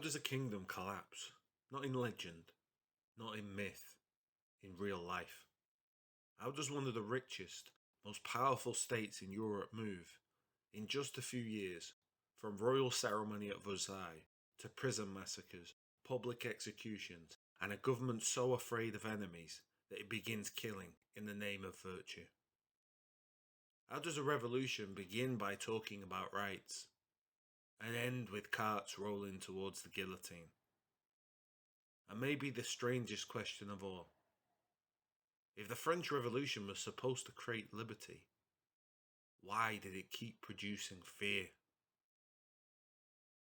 does a kingdom collapse? Not in legend, not in myth, in real life. How does one of the richest, most powerful states in Europe move, in just a few years, from royal ceremony at Versailles to prison massacres, public executions, and a government so afraid of enemies that it begins killing in the name of virtue? How does a revolution begin by talking about rights and end with carts rolling towards the guillotine? And maybe the strangest question of all, if the French Revolution was supposed to create liberty, why did it keep producing fear?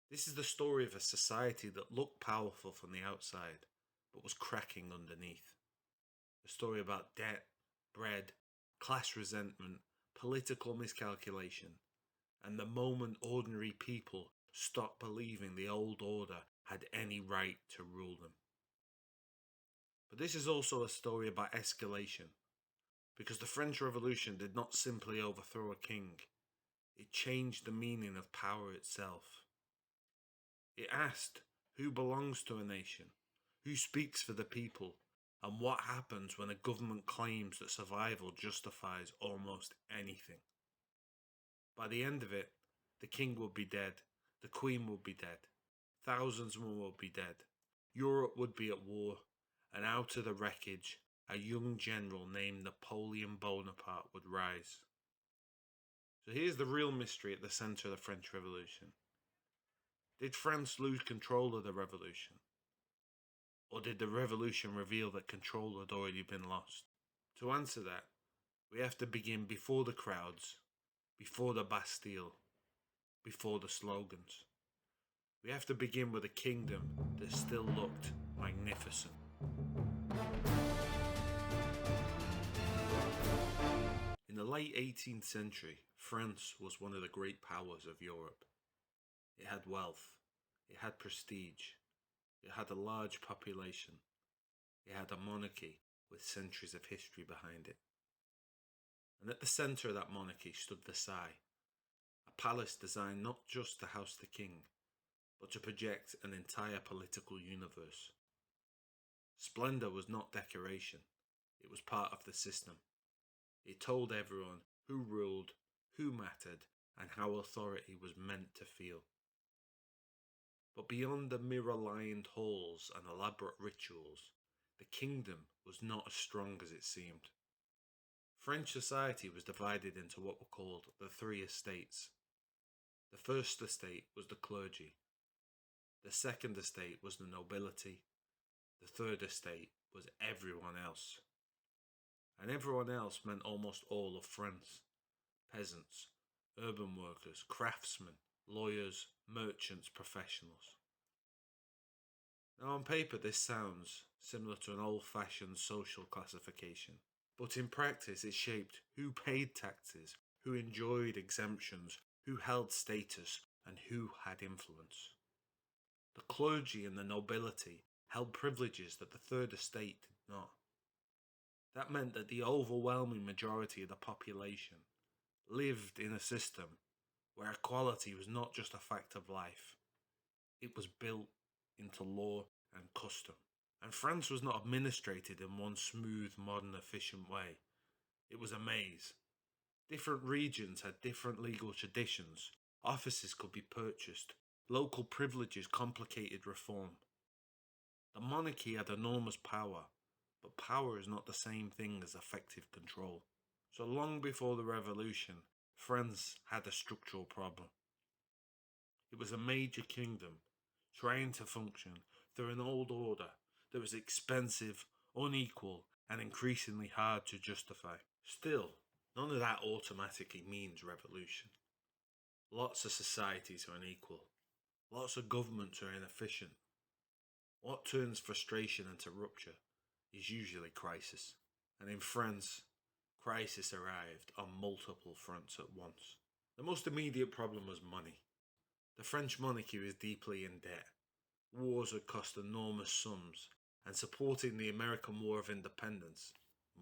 This is the story of a society that looked powerful from the outside, but was cracking underneath. A story about debt, bread, class resentment, political miscalculation, and the moment ordinary people stopped believing the old order had any right to rule them. But this is also a story about escalation, because the French Revolution did not simply overthrow a king, it changed the meaning of power itself. It asked who belongs to a nation, who speaks for the people, and what happens when a government claims that survival justifies almost anything. By the end of it, the king would be dead, the queen would be dead, thousands more would be dead, Europe would be at war, and out of the wreckage, a young general named Napoleon Bonaparte would rise. So here's the real mystery at the centre of the French Revolution. Did France lose control of the revolution? Or did the revolution reveal that control had already been lost? To answer that, we have to begin before the crowds, before the Bastille, before the slogans. We have to begin with a kingdom that still looked magnificent. In the late 18th century, France was one of the great powers of Europe. It had wealth, it had prestige, it had a large population, it had a monarchy with centuries of history behind it. And at the centre of that monarchy stood Versailles, a palace designed not just to house the king, but to project an entire political universe. Splendour was not decoration, it was part of the system. It told everyone who ruled, who mattered, and how authority was meant to feel. But beyond the mirror-lined halls and elaborate rituals, the kingdom was not as strong as it seemed. French society was divided into what were called the three estates. The first estate was the clergy. The second estate was the nobility. The third estate was everyone else. And everyone else meant almost all of France. Peasants, urban workers, craftsmen, lawyers, merchants, professionals. Now on paper this sounds similar to an old-fashioned social classification, but in practice it shaped who paid taxes, who enjoyed exemptions, who held status, and who had influence. The clergy and the nobility held privileges that the third estate did not. That meant that the overwhelming majority of the population lived in a system where equality was not just a fact of life, it was built into law and custom. And France was not administrated in one smooth, modern, efficient way. It was a maze. Different regions had different legal traditions, offices could be purchased, local privileges complicated reform. The monarchy had enormous power, but power is not the same thing as effective control. So long before the revolution, France had a structural problem. It was a major kingdom, trying to function through an old order that was expensive, unequal, and increasingly hard to justify. Still, none of that automatically means revolution. Lots of societies are unequal. Lots of governments are inefficient. What turns frustration into rupture is usually crisis. And in France, crisis arrived on multiple fronts at once. The most immediate problem was money. The French monarchy was deeply in debt. Wars had cost enormous sums, and supporting the American War of Independence,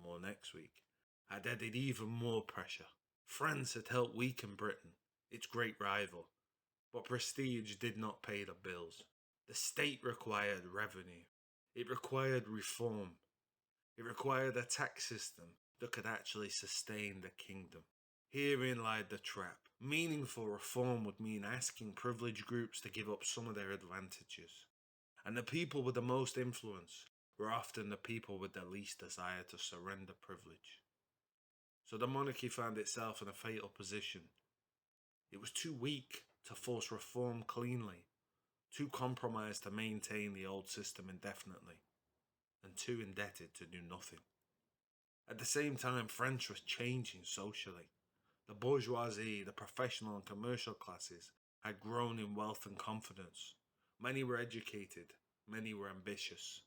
more next week, had added even more pressure. France had helped weaken Britain, its great rival, but prestige did not pay the bills. The state required revenue. It required reform. It required a tax system that could actually sustain the kingdom. Herein lied the trap. Meaningful reform would mean asking privileged groups to give up some of their advantages. And the people with the most influence were often the people with the least desire to surrender privilege. So the monarchy found itself in a fatal position. It was too weak to force reform cleanly, too compromised to maintain the old system indefinitely, and too indebted to do nothing. At the same time, France was changing socially. The bourgeoisie, the professional and commercial classes had grown in wealth and confidence. Many were educated, many were ambitious.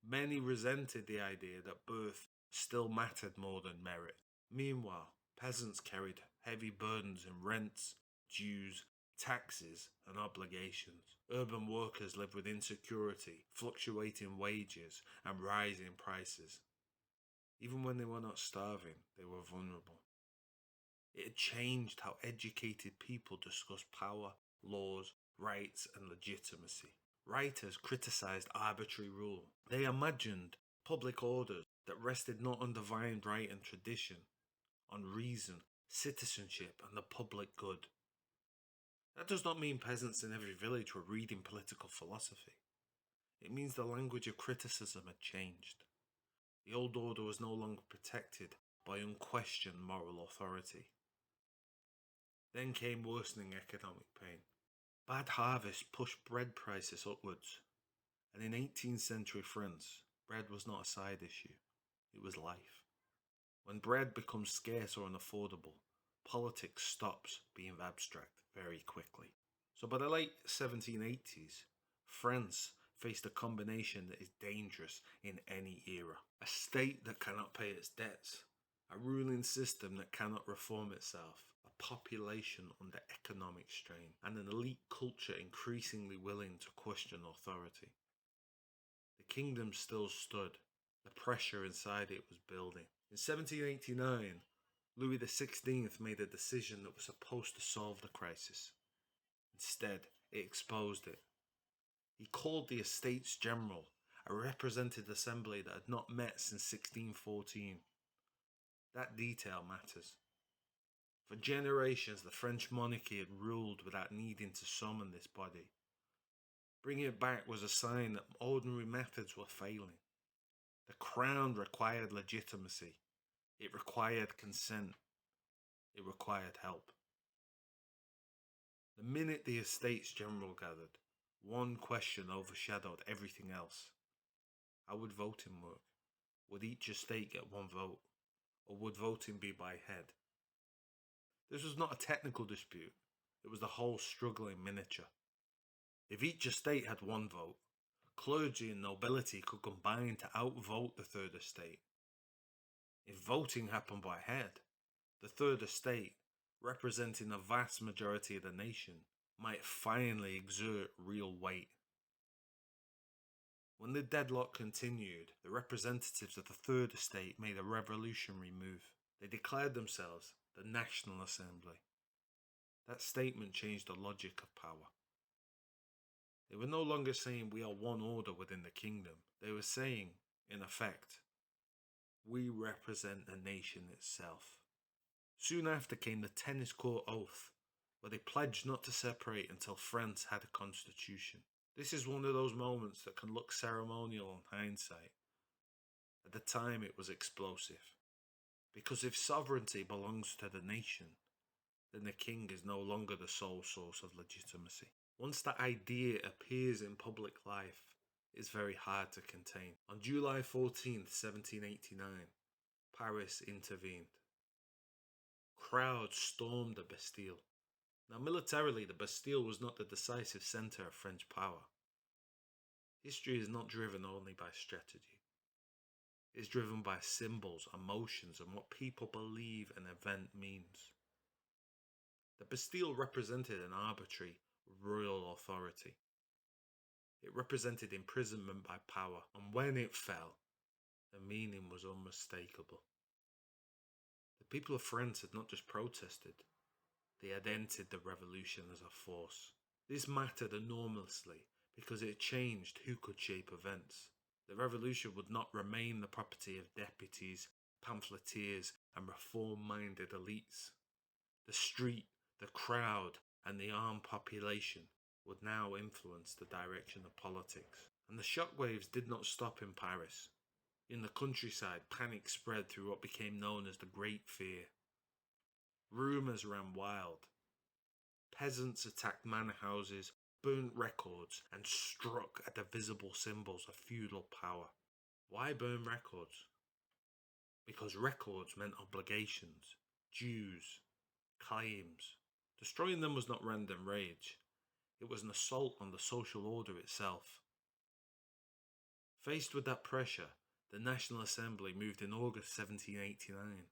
Many resented the idea that birth still mattered more than merit. Meanwhile, peasants carried heavy burdens in rents, dues, taxes, and obligations. Urban workers lived with insecurity, fluctuating wages, and rising prices. Even when they were not starving, they were vulnerable. It had changed how educated people discussed power, laws, rights, and legitimacy. Writers criticized arbitrary rule. They imagined public orders that rested not on divine right and tradition, on reason, citizenship, and the public good. That does not mean peasants in every village were reading political philosophy. It means the language of criticism had changed. The old order was no longer protected by unquestioned moral authority. Then came worsening economic pain. Bad harvests pushed bread prices upwards, and in 18th century France, bread was not a side issue, it was life. When bread becomes scarce or unaffordable, politics stops being abstract very quickly. So by the late 1780s, France faced a combination that is dangerous in any era. A state that cannot pay its debts, a ruling system that cannot reform itself, a population under economic strain, and an elite culture increasingly willing to question authority. The kingdom still stood. The pressure inside it was building. In 1789, Louis XVI made a decision that was supposed to solve the crisis. Instead, it exposed it. He called the Estates General, a representative assembly that had not met since 1614. That detail matters. For generations, the French monarchy had ruled without needing to summon this body. Bringing it back was a sign that ordinary methods were failing. The crown required legitimacy. It required consent. It required help. The minute the Estates General gathered, one question overshadowed everything else. How would voting work? Would each estate get one vote? Or would voting be by head? This was not a technical dispute. It was the whole struggle in miniature. If each estate had one vote, clergy and nobility could combine to outvote the third estate. If voting happened by head, the third estate, representing the vast majority of the nation, might finally exert real weight. When the deadlock continued, the representatives of the third estate made a revolutionary move. They declared themselves the National Assembly. That statement changed the logic of power. They were no longer saying we are one order within the kingdom. They were saying, in effect, we represent the nation itself. Soon after came the tennis court oath, where they pledged not to separate until France had a constitution. This is one of those moments that can look ceremonial in hindsight. At the time it was explosive. Because if sovereignty belongs to the nation, then the king is no longer the sole source of legitimacy. Once that idea appears in public life, it's very hard to contain. On July 14th, 1789, Paris intervened. Crowds stormed the Bastille. Now militarily, the Bastille was not the decisive centre of French power. History is not driven only by strategy. It's driven by symbols, emotions, and what people believe an event means. The Bastille represented an arbitrary, royal authority. It represented imprisonment by power, and when it fell, the meaning was unmistakable. The people of France had not just protested, they had entered the revolution as a force. This mattered enormously because it changed who could shape events. The revolution would not remain the property of deputies, pamphleteers, and reform-minded elites. The street, the crowd, and the armed population would now influence the direction of politics. And the shockwaves did not stop in Paris. In the countryside, panic spread through what became known as the Great Fear. Rumours ran wild. Peasants attacked manor houses, burnt records, and struck at the visible symbols of feudal power. Why burn records? Because records meant obligations, dues, claims. Destroying them was not random rage. It was an assault on the social order itself. Faced with that pressure, the National Assembly moved in August 1789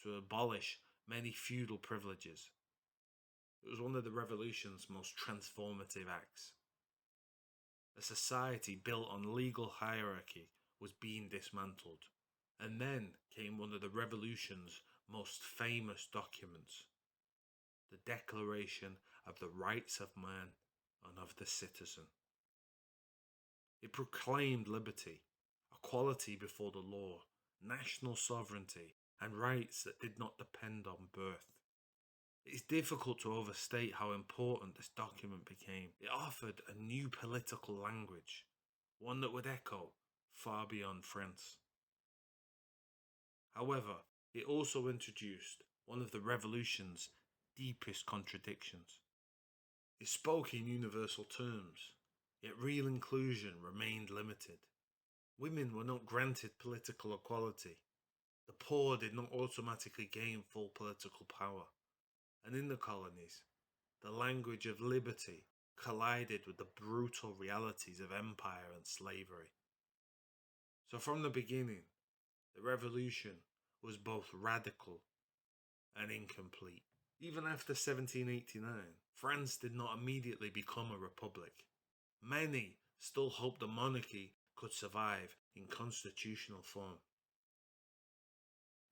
to abolish many feudal privileges. It was one of the revolution's most transformative acts. A society built on legal hierarchy was being dismantled, and then came one of the revolution's most famous documents, the Declaration of the Rights of Man and of the Citizen. It proclaimed liberty, equality before the law, national sovereignty, and rights that did not depend on birth. It is difficult to overstate how important this document became. It offered a new political language, one that would echo far beyond France. However, it also introduced one of the revolution's deepest contradictions. It spoke in universal terms, yet real inclusion remained limited. Women were not granted political equality. The poor did not automatically gain full political power. And in the colonies, the language of liberty collided with the brutal realities of empire and slavery. So from the beginning, the revolution was both radical and incomplete. Even after 1789, France did not immediately become a republic. Many still hoped the monarchy could survive in constitutional form.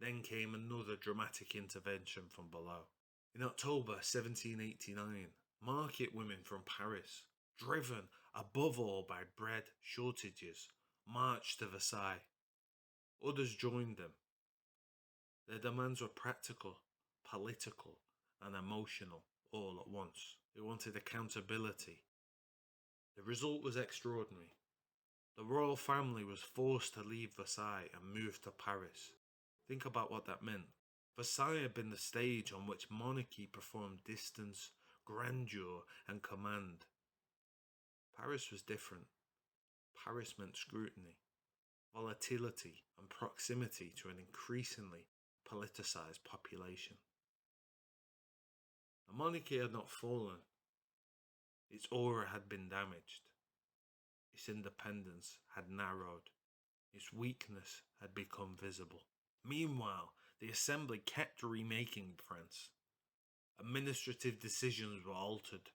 Then came another dramatic intervention from below. In October 1789, market women from Paris, driven above all by bread shortages, marched to Versailles. Others joined them. Their demands were practical, political, and emotional all at once. They wanted accountability. The result was extraordinary. The royal family was forced to leave Versailles and move to Paris. Think about what that meant. Versailles had been the stage on which monarchy performed distance, grandeur, and command. Paris was different. Paris meant scrutiny, volatility, and proximity to an increasingly politicized population. The monarchy had not fallen. Its aura had been damaged. Its independence had narrowed. Its weakness had become visible. Meanwhile, the assembly kept remaking France. Administrative decisions were altered.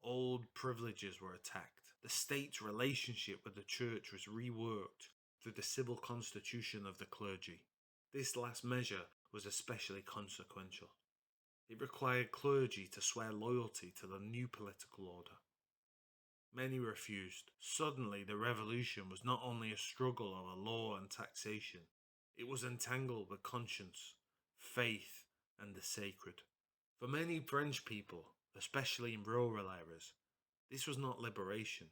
Old privileges were attacked. The state's relationship with the church was reworked through the civil constitution of the clergy. This last measure was especially consequential. It required clergy to swear loyalty to the new political order. Many refused. Suddenly, the revolution was not only a struggle over law and taxation, it was entangled with conscience, faith, and the sacred. For many French people, especially in rural areas, this was not liberation.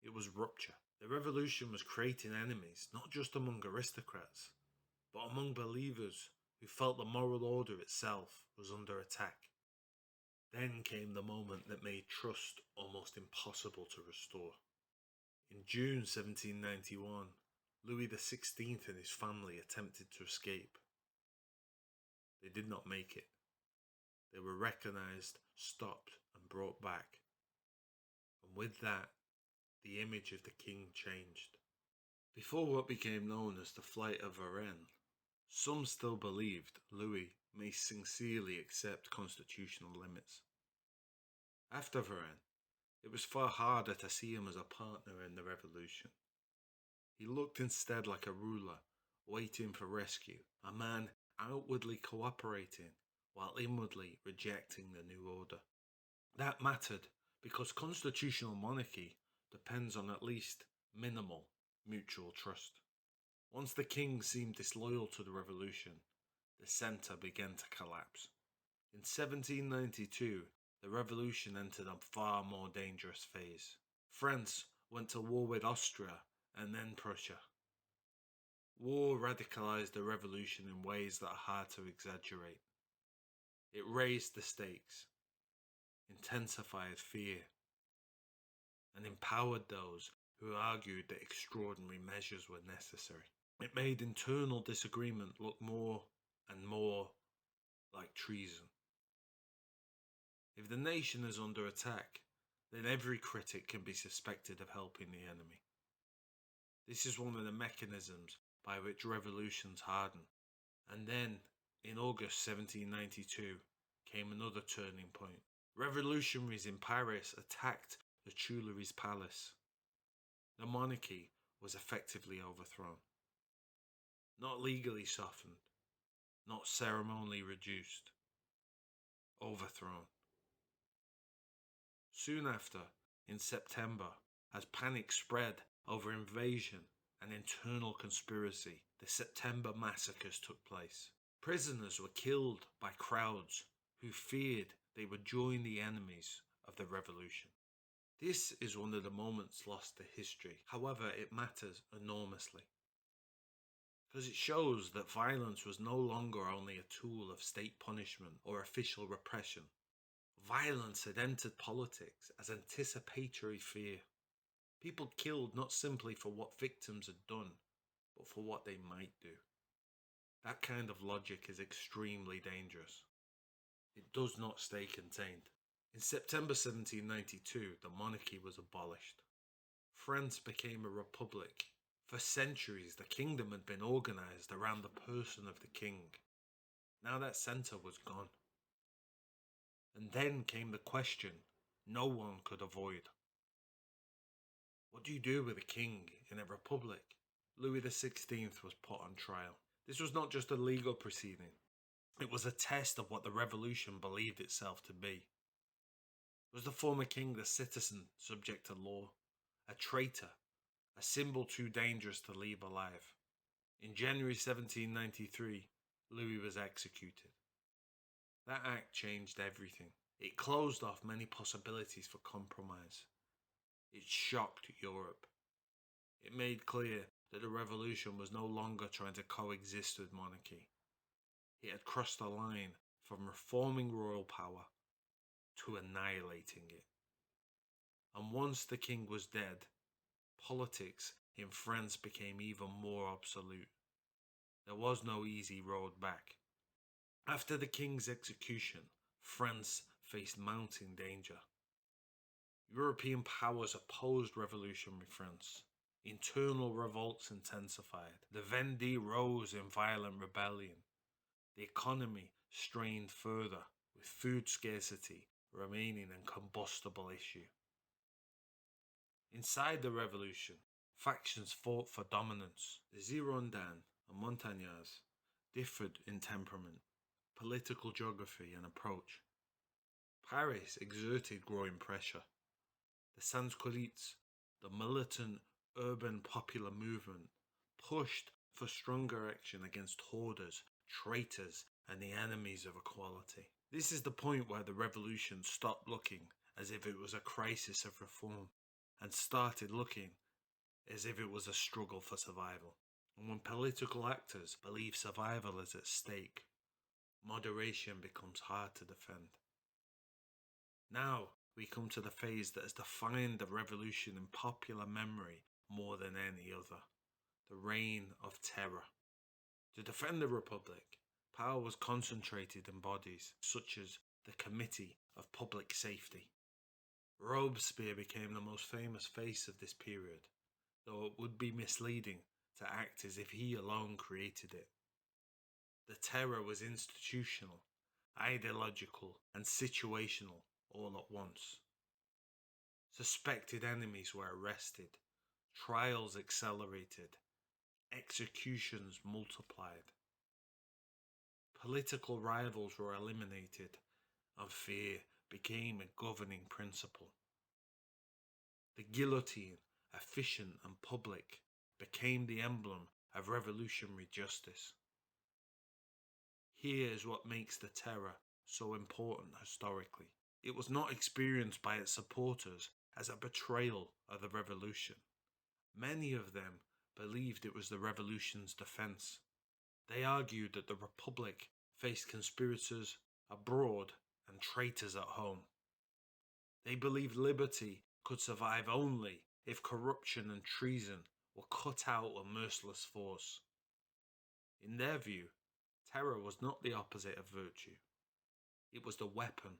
It was rupture. The revolution was creating enemies, not just among aristocrats, but among believers who felt the moral order itself was under attack. Then came the moment that made trust almost impossible to restore. In June 1791, Louis XVI and his family attempted to escape. They did not make it. They were recognised, stopped, and brought back. And with that, the image of the king changed. Before what became known as the Flight of Varennes, some still believed Louis may sincerely accept constitutional limits. After Varennes, it was far harder to see him as a partner in the revolution. He looked instead like a ruler, waiting for rescue, a man outwardly cooperating while inwardly rejecting the new order. That mattered because constitutional monarchy depends on at least minimal mutual trust. Once the king seemed disloyal to the revolution, the centre began to collapse. In 1792, the revolution entered a far more dangerous phase. France went to war with Austria and then Prussia. War radicalized the revolution in ways that are hard to exaggerate. It raised the stakes, intensified fear, and empowered those who argued that extraordinary measures were necessary. It made internal disagreement look more and more like treason. If the nation is under attack, then every critic can be suspected of helping the enemy. This is one of the mechanisms by which revolutions harden. And then, in August 1792, came another turning point. Revolutionaries in Paris attacked the Tuileries Palace. The monarchy was effectively overthrown. Not legally softened, not ceremonially reduced. Overthrown. Soon after, in September, as panic spread over invasion and internal conspiracy, the September massacres took place. Prisoners were killed by crowds who feared they would join the enemies of the revolution. This is one of the moments lost to history. However, it matters enormously, because it shows that violence was no longer only a tool of state punishment or official repression. Violence had entered politics as anticipatory fear. People killed not simply for what victims had done, but for what they might do. That kind of logic is extremely dangerous. It does not stay contained. In September 1792, the monarchy was abolished. France became a republic. For centuries, the kingdom had been organized around the person of the king. Now that centre was gone. And then came the question no one could avoid. What do you do with a king in a republic? Louis XVI was put on trial. This was not just a legal proceeding. It was a test of what the revolution believed itself to be. Was the former king a citizen subject to law? A traitor? A symbol too dangerous to leave alive? In January 1793, Louis was executed. That act changed everything. It closed off many possibilities for compromise. It shocked Europe. It made clear that the revolution was no longer trying to coexist with monarchy. It had crossed the line from reforming royal power to annihilating it. And once the king was dead, politics in France became even more obsolete. There was no easy road back. After the king's execution, France faced mounting danger. European powers opposed revolutionary France. Internal revolts intensified. The Vendée rose in violent rebellion. The economy strained further, with food scarcity remaining a combustible issue. Inside the revolution, factions fought for dominance. The Girondins and Montagnards differed in temperament, political geography and approach. Paris exerted growing pressure. The Sansculottes, the militant urban popular movement, pushed for stronger action against hoarders, traitors and the enemies of equality. This is the point where the revolution stopped looking as if it was a crisis of reform and started looking as if it was a struggle for survival. And when political actors believe survival is at stake, moderation becomes hard to defend. Now we come to the phase that has defined the revolution in popular memory more than any other, the Reign of Terror. To defend the Republic, power was concentrated in bodies such as the Committee of Public Safety. Robespierre became the most famous face of this period, though it would be misleading to act as if he alone created it. The terror was institutional, ideological, and situational all at once. Suspected enemies were arrested, trials accelerated, executions multiplied. Political rivals were eliminated, and fear became a governing principle. The guillotine, efficient and public, became the emblem of revolutionary justice. Here is what makes the terror so important historically. It was not experienced by its supporters as a betrayal of the revolution. Many of them believed it was the revolution's defense. They argued that the Republic faced conspirators abroad and traitors at home. They believed liberty could survive only if corruption and treason were cut out with merciless force. In their view, terror was not the opposite of virtue. It was the weapon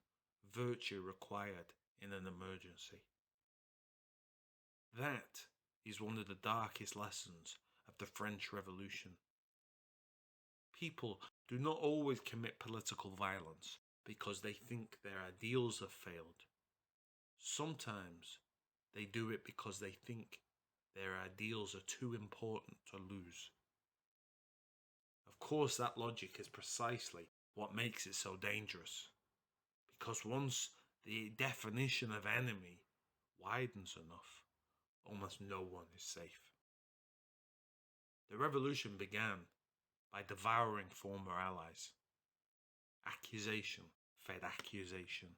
virtue required in an emergency. That is one of the darkest lessons of the French Revolution. People do not always commit political violence because they think their ideals have failed. Sometimes they do it because they think their ideals are too important to lose. Of course, that logic is precisely what makes it so dangerous. Because once the definition of enemy widens enough, almost no one is safe. The revolution began by devouring former allies. Accusation fed accusation.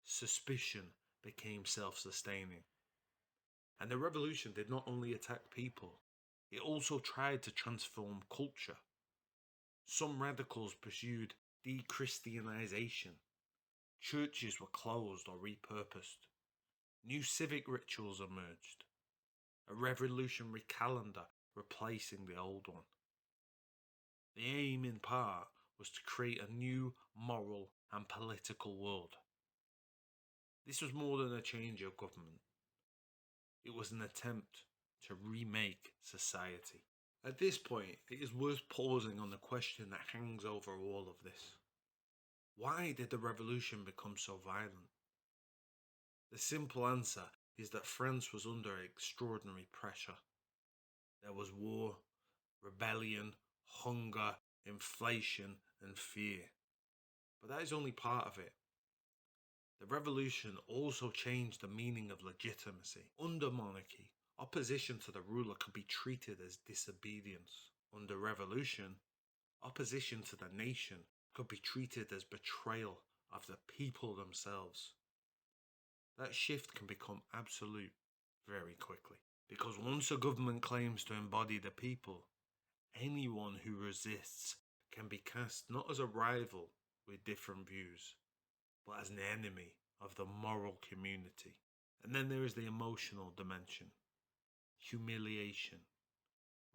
Suspicion became self-sustaining. And the revolution did not only attack people, it also tried to transform culture. Some radicals pursued de-Christianization. Churches were closed or repurposed. New civic rituals emerged. A revolutionary calendar replacing the old one. The aim, in part, was to create a new moral and political world. This was more than a change of government. It was an attempt to remake society. At this point, it is worth pausing on the question that hangs over all of this. Why did the revolution become so violent? The simple answer is that France was under extraordinary pressure. There was war, rebellion, hunger, inflation, and fear. But that is only part of it. The revolution also changed the meaning of legitimacy. Under monarchy, opposition to the ruler could be treated as disobedience. Under revolution, opposition to the nation could be treated as betrayal of the people themselves. That shift can become absolute very quickly. Because once a government claims to embody the people, anyone who resists can be cast not as a rival with different views, but as an enemy of the moral community. And then there is the emotional dimension. Humiliation,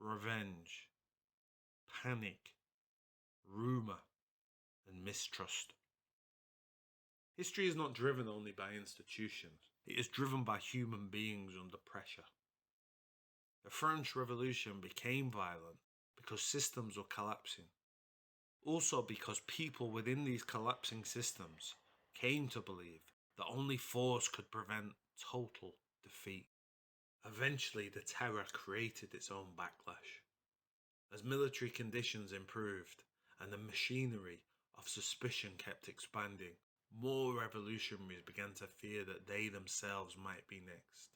revenge, panic, rumour, and mistrust. History is not driven only by institutions. It is driven by human beings under pressure. The French Revolution became violent because systems were collapsing. Also because people within these collapsing systems came to believe that only force could prevent total defeat. Eventually, the terror created its own backlash. As military conditions improved and the machinery of suspicion kept expanding, more revolutionaries began to fear that they themselves might be next.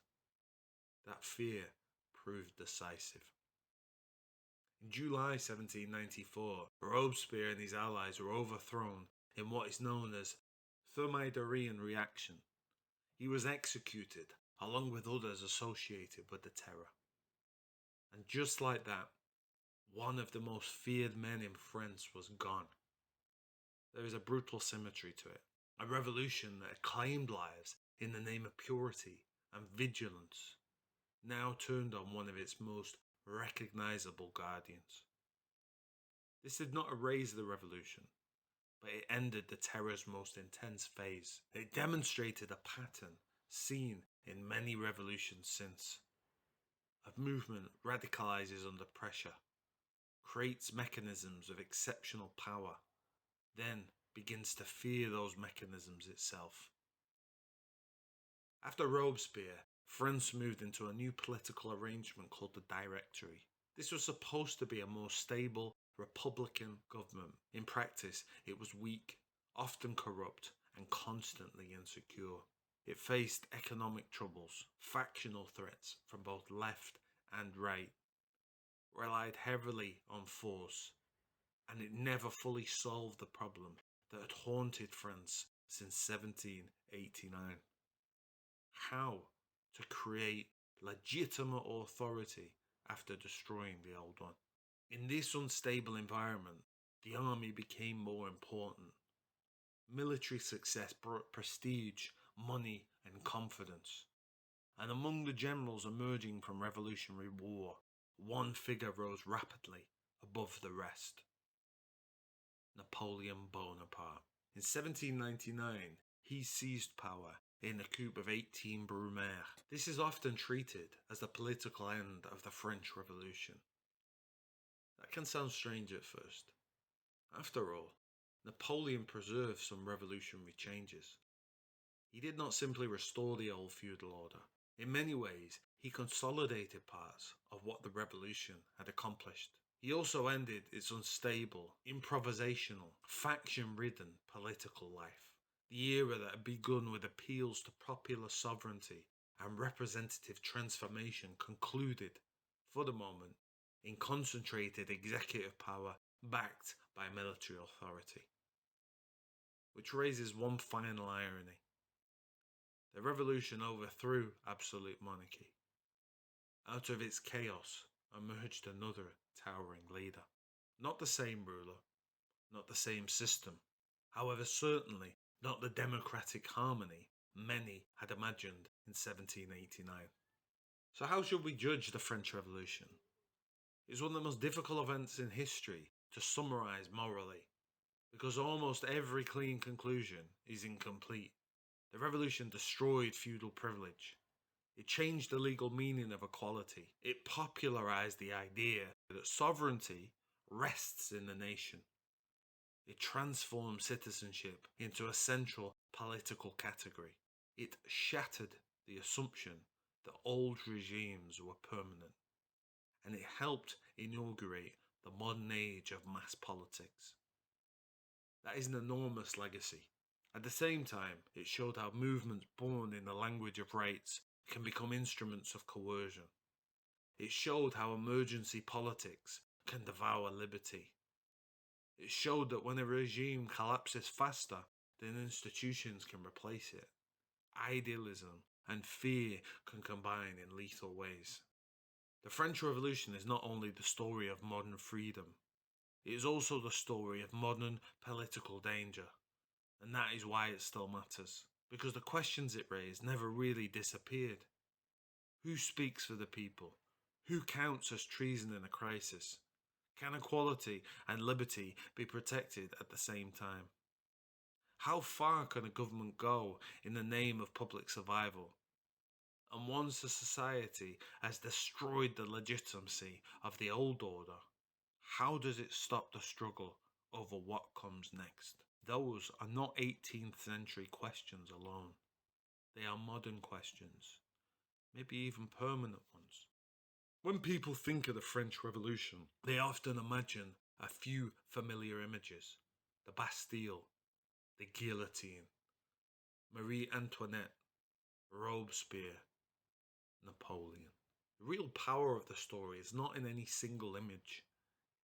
That fear proved decisive. In July 1794, Robespierre and his allies were overthrown in what is known as Thermidorian reaction. He was executed, along with others associated with the terror. And just like that, one of the most feared men in France was gone. There is a brutal symmetry to it. A revolution that claimed lives in the name of purity and vigilance now turned on one of its most recognizable guardians. This did not erase the revolution, but it ended the terror's most intense phase. It demonstrated a pattern seen in many revolutions since. A movement radicalizes under pressure, creates mechanisms of exceptional power, then begins to fear those mechanisms itself. After Robespierre, France moved into a new political arrangement called the Directory. This was supposed to be a more stable republican government. In practice, it was weak, often corrupt, and constantly insecure. It faced economic troubles, factional threats from both left and right, relied heavily on force, and it never fully solved the problem that had haunted France since 1789. How to create legitimate authority after destroying the old one. In this unstable environment, the army became more important. Military success brought prestige, money, and confidence. And among the generals emerging from Revolutionary War, one figure rose rapidly above the rest: Napoleon Bonaparte. In 1799, he seized power in the coup of 18 Brumaire. This is often treated as the political end of the French Revolution. That can sound strange at first. After all, Napoleon preserved some revolutionary changes. He did not simply restore the old feudal order. In many ways, he consolidated parts of what the revolution had accomplished. He also ended its unstable, improvisational, faction-ridden political life. The era that had begun with appeals to popular sovereignty and representative transformation concluded, for the moment, in concentrated executive power backed by military authority. Which raises one final irony. The revolution overthrew absolute monarchy. Out of its chaos emerged another towering leader. Not the same ruler, not the same system, however certainly not the democratic harmony many had imagined in 1789. So how should we judge the French Revolution? It's one of the most difficult events in history to summarise morally, because almost every clean conclusion is incomplete. The revolution destroyed feudal privilege. It changed the legal meaning of equality. It popularised the idea that sovereignty rests in the nation. It transformed citizenship into a central political category. It shattered the assumption that old regimes were permanent. And it helped inaugurate the modern age of mass politics. That is an enormous legacy. At the same time, it showed how movements born in the language of rights can become instruments of coercion. It showed how emergency politics can devour liberty. It showed that when a regime collapses faster than institutions can replace it, idealism and fear can combine in lethal ways. The French Revolution is not only the story of modern freedom, it is also the story of modern political danger. And that is why it still matters, because the questions it raised never really disappeared. Who speaks for the people? Who counts as treason in a crisis? Can equality and liberty be protected at the same time? How far can a government go in the name of public survival? And once a society has destroyed the legitimacy of the old order, how does it stop the struggle over what comes next? Those are not 18th century questions alone. They are modern questions, maybe even permanent ones. When people think of the French Revolution, they often imagine a few familiar images: the Bastille, the guillotine, Marie Antoinette, Robespierre, Napoleon. The real power of the story is not in any single image.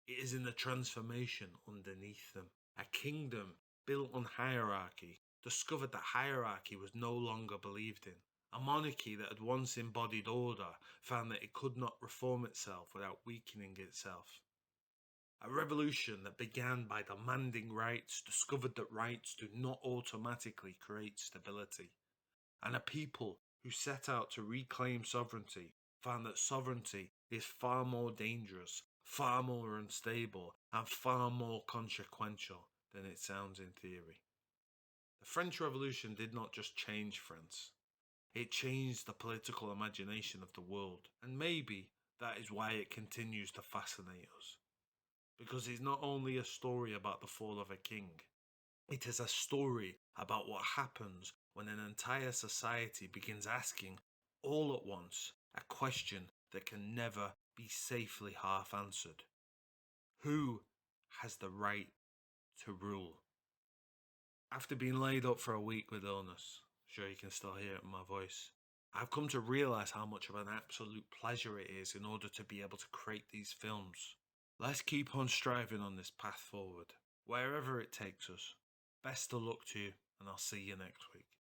It is in the transformation underneath them. A kingdom built on hierarchy discovered that hierarchy was no longer believed in. A monarchy that had once embodied order found that it could not reform itself without weakening itself. A revolution that began by demanding rights discovered that rights do not automatically create stability. And a people who set out to reclaim sovereignty found that sovereignty is far more dangerous, far more unstable, and far more consequential than it sounds in theory. The French Revolution did not just change France. It changed the political imagination of the world, and maybe that is why it continues to fascinate us. Because it's not only a story about the fall of a king, it is a story about what happens when an entire society begins asking, all at once, a question that can never be safely half answered. Who has the right to rule? After being laid up for a week with illness, Sure, you can still hear it in my voice. I've come to realize how much of an absolute pleasure it is in order to be able to create these films. Let's keep on striving on this path forward, wherever it takes us. Best of luck to you, and I'll see you next week.